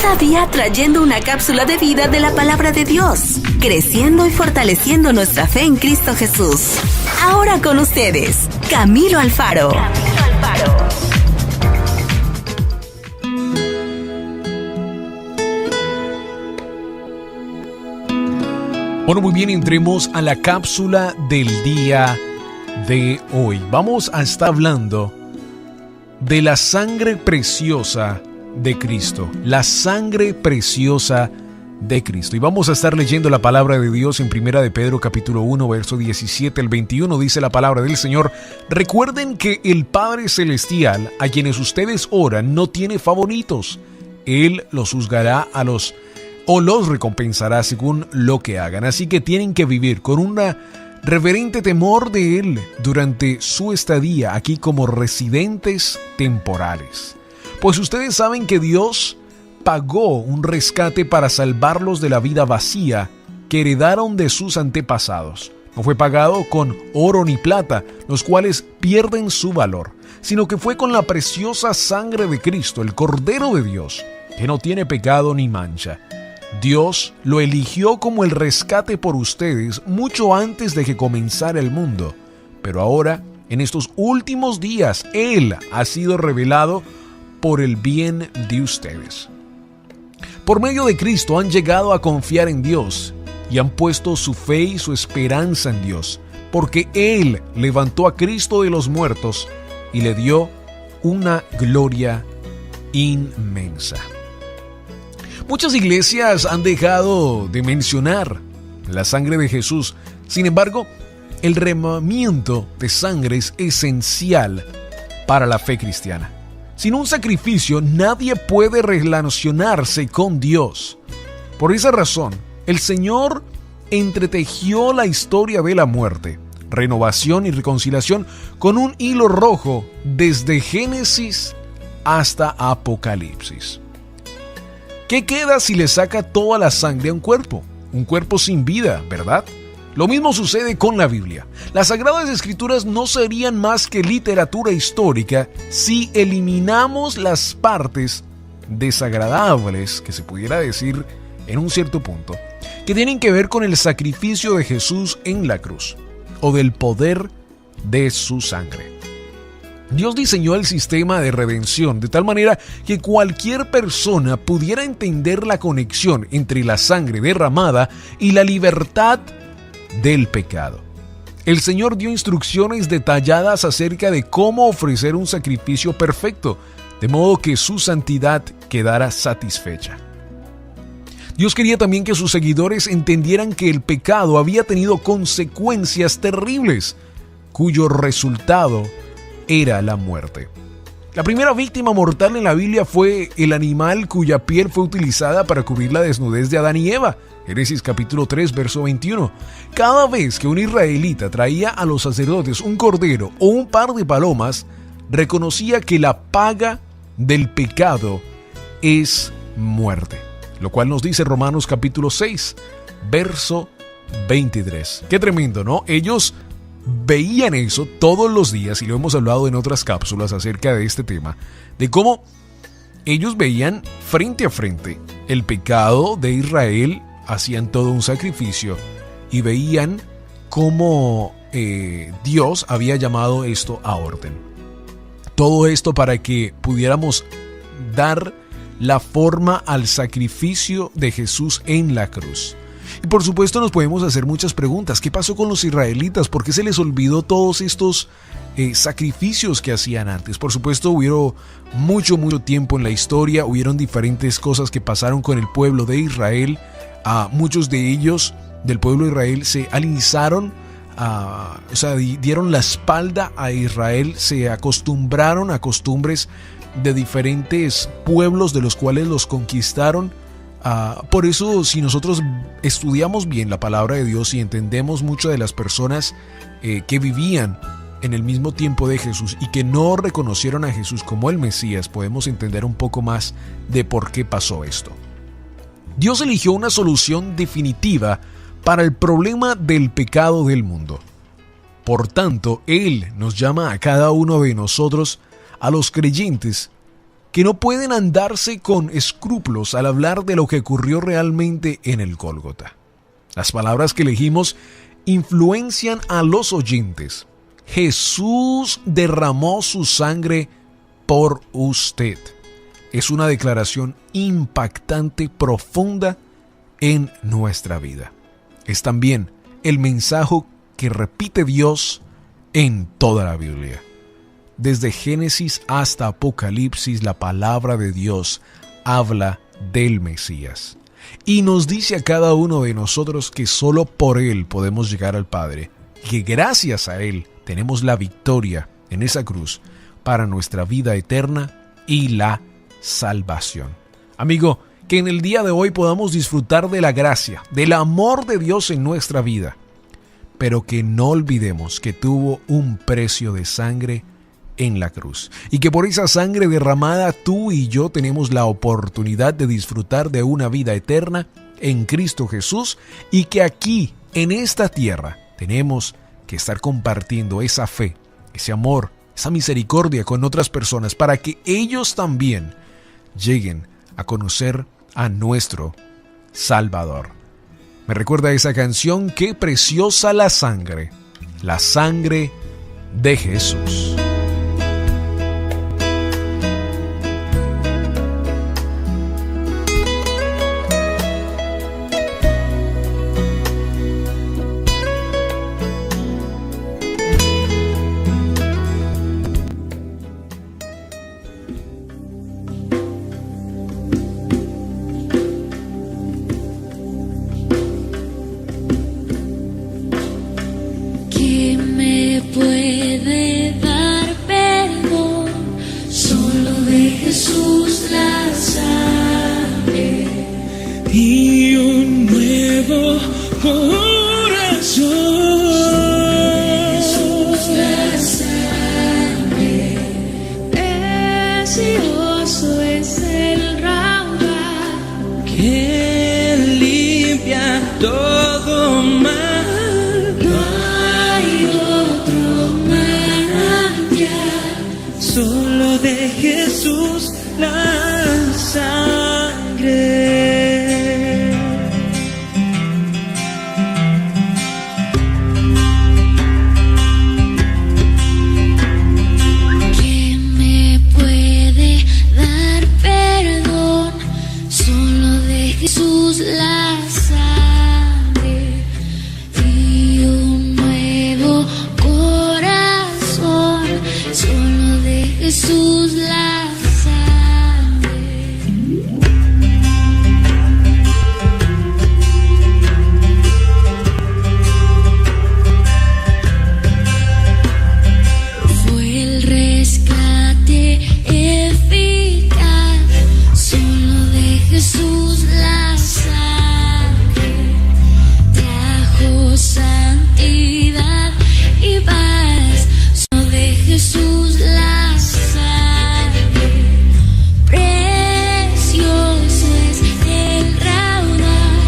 Cada día trayendo una cápsula de vida de la palabra de Dios, creciendo y fortaleciendo nuestra fe en Cristo Jesús. Ahora con ustedes, Camilo Alfaro. Bueno, muy bien, entremos a la cápsula del día de hoy. Vamos a estar hablando de la sangre preciosa de Cristo. La sangre preciosa de Cristo. Y vamos a estar leyendo la palabra de Dios en 1 de Pedro capítulo 1, verso 17 al 21. Dice la palabra del Señor: recuerden que el Padre Celestial, a quienes ustedes oran, no tiene favoritos. Él los juzgará los recompensará según lo que hagan. Así que tienen que vivir con un reverente temor de Él durante su estadía aquí como residentes temporales. Pues ustedes saben que Dios pagó un rescate para salvarlos de la vida vacía que heredaron de sus antepasados. No fue pagado con oro ni plata, los cuales pierden su valor, sino que fue con la preciosa sangre de Cristo, el Cordero de Dios, que no tiene pecado ni mancha. Dios lo eligió como el rescate por ustedes mucho antes de que comenzara el mundo. Pero ahora, en estos últimos días, Él ha sido revelado por el bien de ustedes. Por medio de Cristo han llegado a confiar en Dios y han puesto su fe y su esperanza en Dios, porque Él levantó a Cristo de los muertos y le dio una gloria inmensa. Muchas iglesias han dejado de mencionar la sangre de Jesús. Sin embargo, el derramamiento de sangre es esencial para la fe cristiana. Sin un sacrificio, nadie puede relacionarse con Dios. Por esa razón, el Señor entretejió la historia de la muerte, renovación y reconciliación con un hilo rojo desde Génesis hasta Apocalipsis. ¿Qué queda si le saca toda la sangre a un cuerpo? Un cuerpo sin vida, ¿verdad? Lo mismo sucede con la Biblia. Las Sagradas Escrituras no serían más que literatura histórica si eliminamos las partes desagradables, que se pudiera decir en un cierto punto, que tienen que ver con el sacrificio de Jesús en la cruz, o del poder de su sangre. Dios diseñó el sistema de redención de tal manera que cualquier persona pudiera entender la conexión entre la sangre derramada y la libertad del pecado. El Señor dio instrucciones detalladas acerca de cómo ofrecer un sacrificio perfecto, de modo que su santidad quedara satisfecha. Dios quería también que sus seguidores entendieran que el pecado había tenido consecuencias terribles, cuyo resultado era la muerte. La primera víctima mortal en la Biblia fue el animal cuya piel fue utilizada para cubrir la desnudez de Adán y Eva. Génesis capítulo 3, verso 21. Cada vez que un israelita traía a los sacerdotes un cordero o un par de palomas, reconocía que la paga del pecado es muerte. Lo cual nos dice Romanos capítulo 6, verso 23. Qué tremendo, ¿no? Ellos veían eso todos los días, y lo hemos hablado en otras cápsulas acerca de este tema, de cómo ellos veían frente a frente el pecado de Israel, hacían todo un sacrificio y veían cómo Dios había llamado esto a orden. Todo esto para que pudiéramos dar la forma al sacrificio de Jesús en la cruz. Y por supuesto nos podemos hacer muchas preguntas. ¿Qué pasó con los israelitas? ¿Por qué se les olvidó todos estos sacrificios que hacían antes? Por supuesto hubieron mucho tiempo en la historia, hubieron diferentes cosas que pasaron con el pueblo de Israel. Muchos de ellos del pueblo de Israel se alisaron, dieron la espalda a Israel, se acostumbraron a costumbres de diferentes pueblos de los cuales los conquistaron. Por eso, si nosotros estudiamos bien la palabra de Dios y entendemos mucho de las personas que vivían en el mismo tiempo de Jesús y que no reconocieron a Jesús como el Mesías, podemos entender un poco más de por qué pasó esto. Dios eligió una solución definitiva para el problema del pecado del mundo. Por tanto, Él nos llama a cada uno de nosotros, a los creyentes, que no pueden andarse con escrúpulos al hablar de lo que ocurrió realmente en el Gólgota. Las palabras que elegimos influencian a los oyentes. Jesús derramó su sangre por usted. Es una declaración impactante, profunda en nuestra vida. Es también el mensaje que repite Dios en toda la Biblia. Desde Génesis hasta Apocalipsis, la palabra de Dios habla del Mesías. Y nos dice a cada uno de nosotros que solo por Él podemos llegar al Padre. Que gracias a Él tenemos la victoria en esa cruz para nuestra vida eterna y la salvación. Amigo, que en el día de hoy podamos disfrutar de la gracia, del amor de Dios en nuestra vida. Pero que no olvidemos que tuvo un precio de sangre en la cruz. Y que por esa sangre derramada tú y yo tenemos la oportunidad de disfrutar de una vida eterna en Cristo Jesús. Y que aquí, en esta tierra, tenemos que estar compartiendo esa fe, ese amor, esa misericordia con otras personas para que ellos también lleguen a conocer a nuestro Salvador. Me recuerda esa canción, qué preciosa la sangre de Jesús. Puede dar perdón solo de Jesús la sangre y un nuevo corazón. Jesús la sangre, precioso es el raudal que limpia todo mal. Solo de Jesús la sangre. ¿Qué me puede dar perdón? Solo de Jesús la sangre y un nuevo corazón. Solo de Jesús la sangre. Fue el rescate eficaz. Solo de Jesús la sangre. Trajo santidad y paz. Solo de Jesús la sangre, precioso es el raudal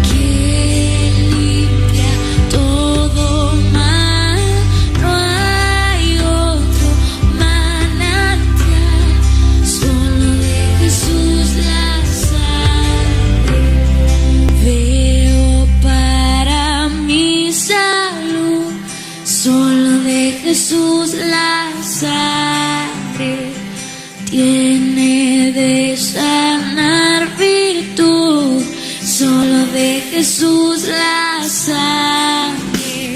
que limpia todo mal. No hay otro manantial, solo de Jesús la sangre. Veo para mi salud, solo de Jesús la sangre tiene de sanar virtud. Solo de Jesús la sangre,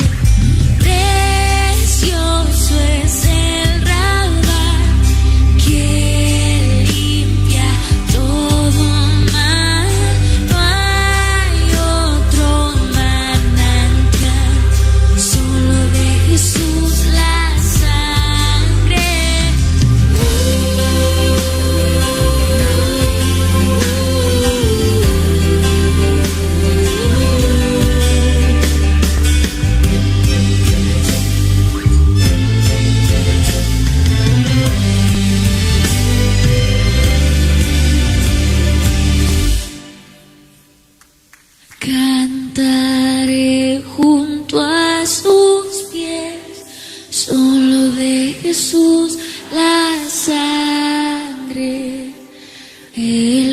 precioso es el raudal que limpia todo mal. No hay otro manantial, solo de Jesús la sangre.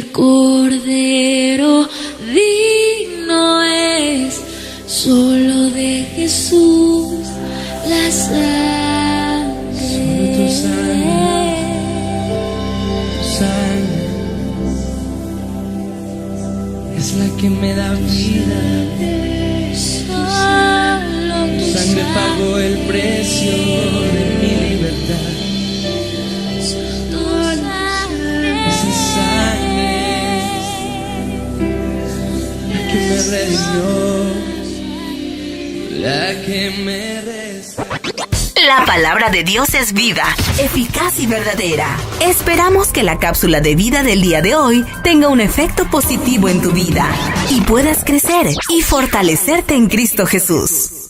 el Cordero digno es, solo de Jesús la sangre. Solo tu sangre es la que me da vida. Solo Tu tu sangre pagó el precio de mi libertad. Esa sangre, la que me redimió, la que me rescató. La palabra de Dios es viva, eficaz y verdadera. Esperamos que la cápsula de vida del día de hoy tenga un efecto positivo en tu vida y puedas crecer y fortalecerte en Cristo Jesús.